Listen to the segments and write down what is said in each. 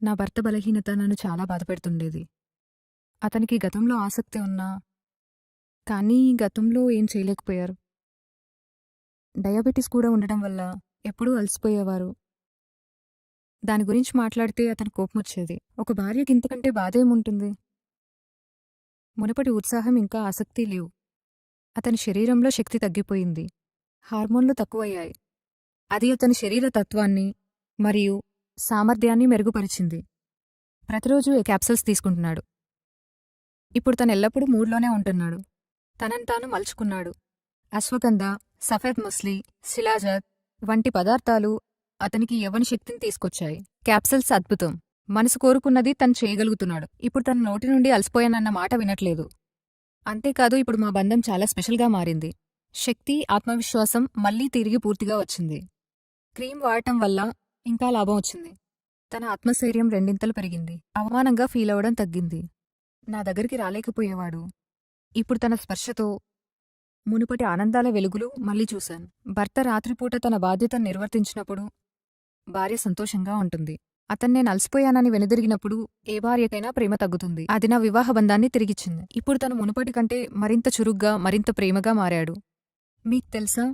నా భర్త బలహీనత నన్ను చాలా బాధపెడుతుండేది. అతనికి గతంలో ఆసక్తి ఉన్నా, కానీ గతంలో ఏం చేయలేకపోయారు. డయాబెటిస్ కూడా ఉండడం వల్ల ఎప్పుడూ అలసిపోయేవారు. దాని గురించి మాట్లాడితే అతనికి కోపమొచ్చేది. ఒక భార్యకి ఇంతకంటే బాధేముంటుంది? మునుపటి ఉత్సాహం ఇంకా ఆసక్తి లేవు. అతని శరీరంలో శక్తి తగ్గిపోయింది. హార్మోన్లు తక్కువయ్యాయి. అది అతని శరీర తత్వాన్ని మరియు సామర్థ్యాన్ని మెరుగుపరిచింది. ప్రతిరోజు ఏ క్యాప్సూల్స్ తీసుకుంటున్నాడు. ఇప్పుడు తను ఎల్లప్పుడూ మూడ్లోనే ఉంటున్నాడు. తనను తాను మలుచుకున్నాడు. అశ్వగంధ, సఫేద్ ముస్లి, శిలాజత్ వంటి పదార్థాలు అతనికి యవ్వన శక్తిని తీసుకొచ్చాయి. క్యాప్సూల్స్ అద్భుతం. మనసు కోరుకున్నది తను చేయగలుగుతున్నాడు. ఇప్పుడు తన నోటి నుండి అలసిపోయానన్న మాట వినట్లేదు. అంతేకాదు, ఇప్పుడు మా బంధం చాలా స్పెషల్గా మారింది. శక్తి, ఆత్మవిశ్వాసం మళ్లీ తిరిగి పూర్తిగా వచ్చింది. క్రీమ్ వాడటం వల్ల ఇంకా లాభం వచ్చింది. తన ఆత్మస్థైర్యం రెండింతలు పెరిగింది. అవమానంగా ఫీల్ అవడం తగ్గింది. నా దగ్గరికి రాలేకపోయేవాడు. ఇప్పుడు తన స్పర్శతో మునుపటి ఆనందాల వెలుగులు మళ్లీ చూశాను. భర్త రాత్రిపూట తన బాధ్యతను నిర్వర్తించినప్పుడు భార్య సంతోషంగా ఉంటుంది. నేను అలసిపోయానని వెనుదిరిగినప్పుడు ఏ భార్యకైనా ప్రేమ తగ్గుతుంది. అది నా వివాహ బంధాన్ని తిరిగిచ్చింది. ఇప్పుడు తను మునుపటి కంటే మరింత చురుగ్గా, మరింత ప్రేమగా మారాడు. మీకు తెలుసా,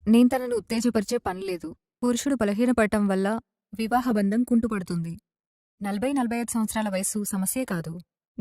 నేను తనను ఉత్తేజపరిచే పనిలేదు. పురుషుడు బలహీనపడటం వల్ల వివాహ బంధం కుంటుపడుతుంది. 40-45 సంవత్సరాల వయస్సు సమస్యే కాదు.